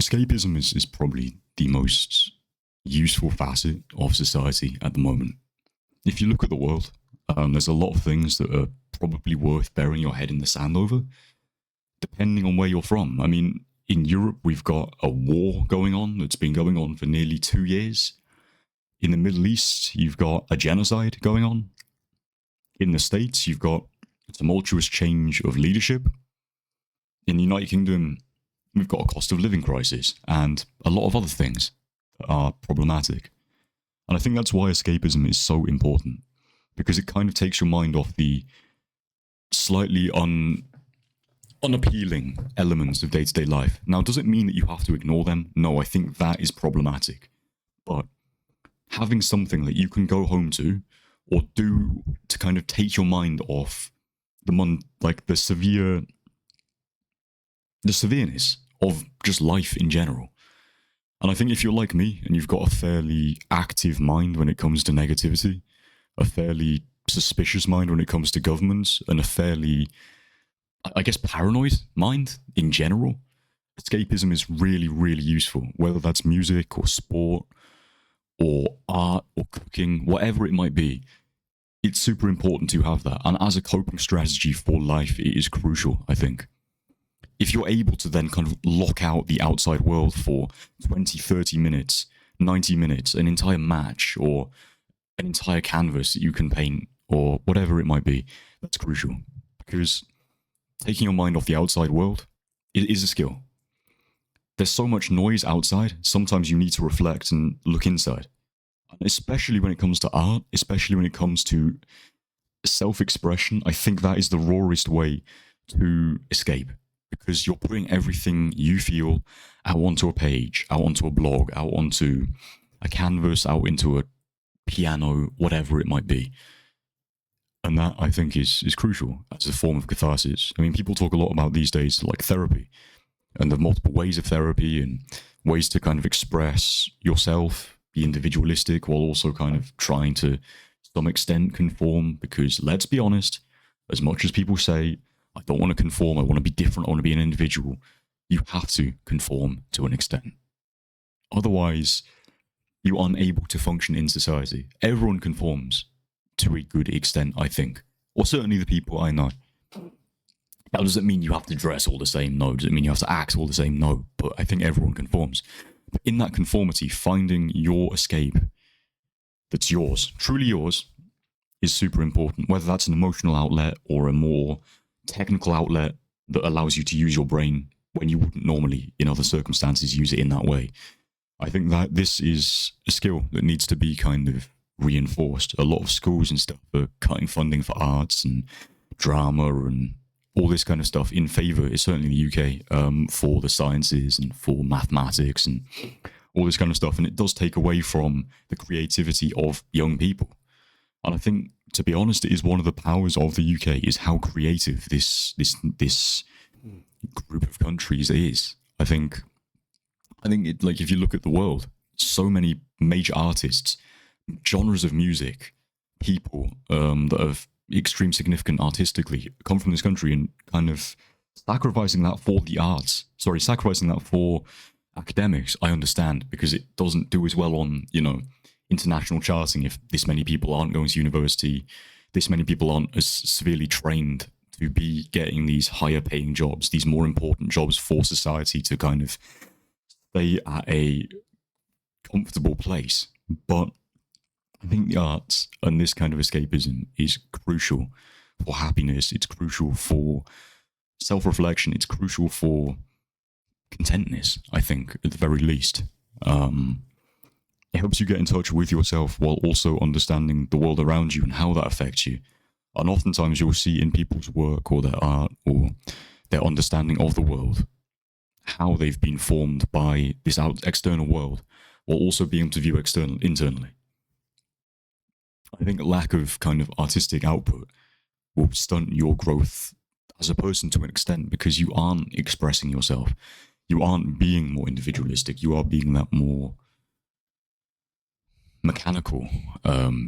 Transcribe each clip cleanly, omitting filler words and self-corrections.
Escapism is probably the most useful facet of society at the moment. If you look at the world, there's a lot of things that are probably worth burying your head in the sand over, depending on where you're from. I mean, in Europe, we've got a war going on that's been going on for nearly 2 years. In the Middle East, you've got a genocide going on. In the States, you've got a tumultuous change of leadership. In the United Kingdom, we've got a cost of living crisis and a lot of other things that are problematic. And I think that's why escapism is so important, because it kind of takes your mind off the slightly unappealing elements of day-to-day life. Now, does it mean that you have to ignore them? No, I think that is problematic. But having something that you can go home to or do to kind of take your mind off the severeness of just life in general. And I think if you're like me and you've got a fairly active mind when it comes to negativity, a fairly suspicious mind when it comes to governments, and a fairly, I guess, paranoid mind in general, escapism is really, really useful, whether that's music or sport or art or cooking, whatever it might be. It's super important to have that. And as a coping strategy for life, it is crucial, I think. If you're able to then kind of lock out the outside world for 20, 30 minutes, 90 minutes, an entire match, or an entire canvas that you can paint, or whatever it might be, that's crucial. Because taking your mind off the outside world, it is a skill. There's so much noise outside, sometimes you need to reflect and look inside. And especially when it comes to art, especially when it comes to self-expression, I think that is the rawest way to escape. Because you're putting everything you feel out onto a page, out onto a blog, out onto a canvas, out into a piano, whatever it might be. And that, I think, is crucial as a form of catharsis. I mean, people talk a lot about these days, like therapy, and the multiple ways of therapy and ways to kind of express yourself, be individualistic, while also kind of trying to some extent conform. Because let's be honest, as much as people say, I don't want to conform, I want to be different, I want to be an individual, you have to conform to an extent. Otherwise, you're unable to function in society. Everyone conforms to a good extent, I think. Or certainly the people I know. That doesn't mean you have to dress all the same, no. Does it mean you have to act all the same, no. But I think everyone conforms. But in that conformity, finding your escape that's yours, truly yours, is super important. Whether that's an emotional outlet or a more technical outlet that allows you to use your brain when you wouldn't normally, in other circumstances, use it in that way. I think that this is a skill that needs to be kind of reinforced. A lot of schools and stuff are cutting funding for arts and drama and all this kind of stuff in favour, certainly in the UK, for the sciences and for mathematics and all this kind of stuff. And it does take away from the creativity of young people. And I think, to be honest, it is one of the powers of the UK is how creative this group of countries is. I think it, like, if you look at the world, so many major artists, genres of music, people that have extreme significant artistically come from this country, and kind of sacrificing that for the arts. Sacrificing that for academics, I understand, because it doesn't do as well on, international charting if this many people aren't going to university, this many people aren't as severely trained to be getting these higher paying jobs, these more important jobs for society to kind of stay at a comfortable place. But I think the arts and this kind of escapism is crucial for happiness. It's crucial for self-reflection. It's crucial for contentness, I think, at the very least. It helps you get in touch with yourself while also understanding the world around you and how that affects you. And oftentimes you'll see in people's work or their art or their understanding of the world how they've been formed by this external world while also being able to view internally. I think a lack of kind of artistic output will stunt your growth as a person to an extent, because you aren't expressing yourself. You aren't being more individualistic. You are being that more mechanical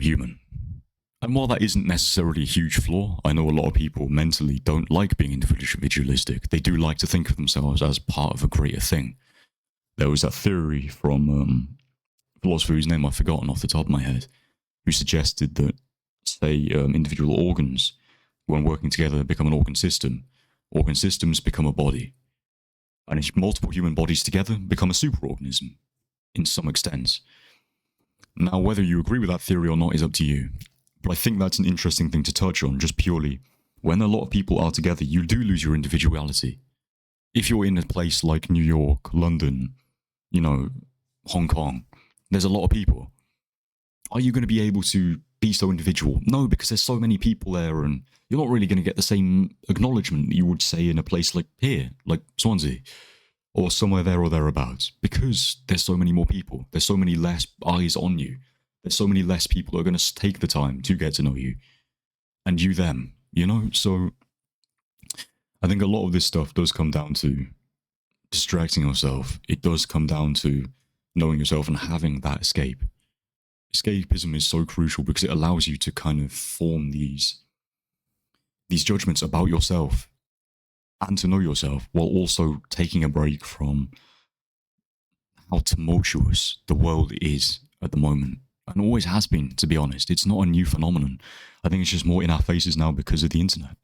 human. And while that isn't necessarily a huge flaw, I know a lot of people mentally don't like being individualistic. They do like to think of themselves as part of a greater thing. there was that theory from a philosopher whose name I've forgotten off the top of my head, who suggested that, say, individual organs, when working together, become an organ system. Organ systems become a body. And if multiple human bodies together become a superorganism, in some extent. Now, whether you agree with that theory or not is up to you. But I think that's an interesting thing to touch on, just purely. When a lot of people are together, you do lose your individuality. If you're in a place like New York, London, Hong Kong, there's a lot of people. Are you going to be able to be so individual? No, because there's so many people there, and you're not really going to get the same acknowledgement you would say in a place like here, like Swansea, or somewhere there or thereabouts, because there's so many more people. There's so many less eyes on you. There's so many less people who are going to take the time to get to know you, and you them, So I think a lot of this stuff does come down to distracting yourself. It does come down to knowing yourself and having that escape. Escapism is so crucial because it allows you to kind of form these judgments about yourself and to know yourself, while also taking a break from how tumultuous the world is at the moment, and always has been, to be honest. It's not a new phenomenon. I think it's just more in our faces now because of the internet.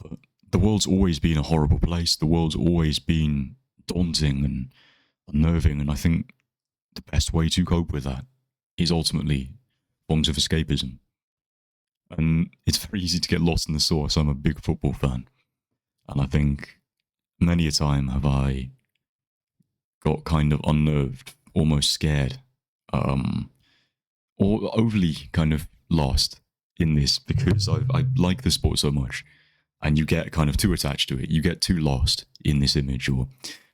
But the world's always been a horrible place. The world's always been daunting and unnerving, and I think the best way to cope with that is ultimately forms of escapism. And it's very easy to get lost in the sauce. I'm a big football fan, and I think many a time have I got kind of unnerved, almost scared, or overly kind of lost in this because I like the sport so much, and you get kind of too attached to it. You get too lost in this image. Or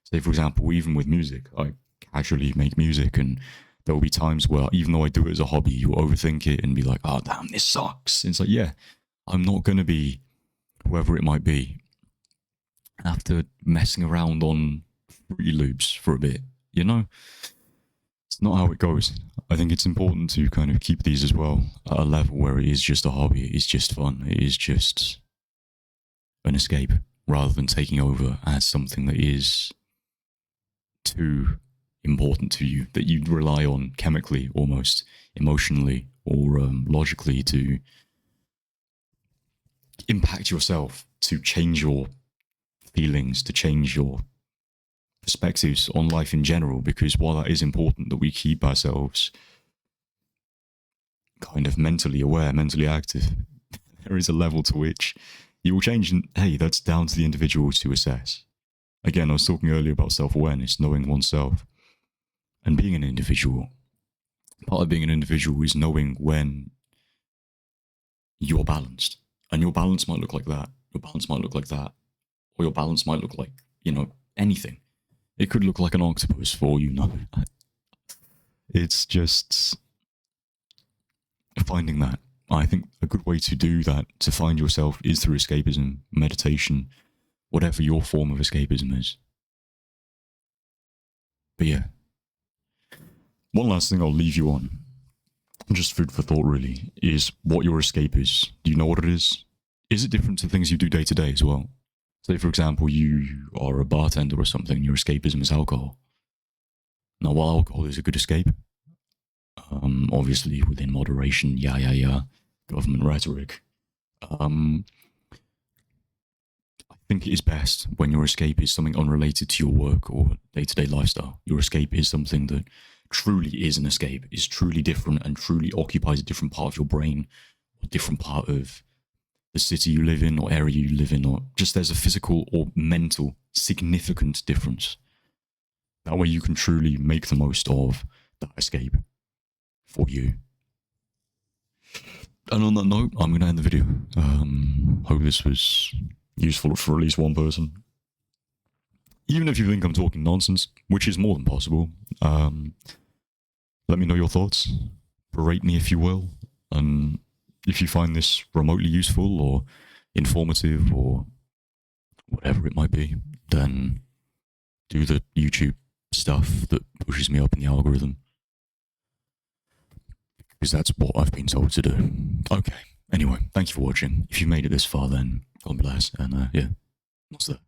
say, for example, even with music, I casually make music, and there will be times where, even though I do it as a hobby, you'll overthink it and be like, oh damn, this sucks. And it's like, yeah, I'm not going to be whoever it might be after messing around on Fruity Loops for a bit, It's not how it goes. I think it's important to kind of keep these as well at a level where it is just a hobby, it is just fun, it is just an escape, rather than taking over as something that is too important to you, that you rely on chemically, almost emotionally, or logically to impact yourself, to change your feelings, to change your perspectives on life in general. Because while that is important that we keep ourselves kind of mentally aware, mentally active, there is a level to which you will change, and hey, that's down to the individual to assess. Again, I was talking earlier about self-awareness, knowing oneself, and being an individual. Part of being an individual is knowing when you're balanced. And your balance might look like that, your balance might look like that, or your balance might look like, anything. It could look like an octopus for all you know. It's just finding that. I think a good way to do that, to find yourself, is through escapism, meditation, whatever your form of escapism is. But yeah. One last thing I'll leave you on, just food for thought really, is what your escape is. Do you know what it is? Is it different to things you do day to day as well? Say, for example, you are a bartender or something, your escapism is alcohol. Now, while alcohol is a good escape, obviously within moderation, government rhetoric, I think it is best when your escape is something unrelated to your work or day-to-day lifestyle. Your escape is something that truly is an escape, is truly different and truly occupies a different part of your brain, or a different part of the city you live in or area you live in, or just there's a physical or mental significant difference. That way you can truly make the most of that escape for you. And on that note, I'm going to end the video. Hope this was useful for at least one person. Even if you think I'm talking nonsense, which is more than possible, let me know your thoughts. Berate me if you will. And if you find this remotely useful or informative or whatever it might be, then do the YouTube stuff that pushes me up in the algorithm. Because that's what I've been told to do. Okay, anyway, thank you for watching. If you made it this far, then God bless, and yeah, what's that?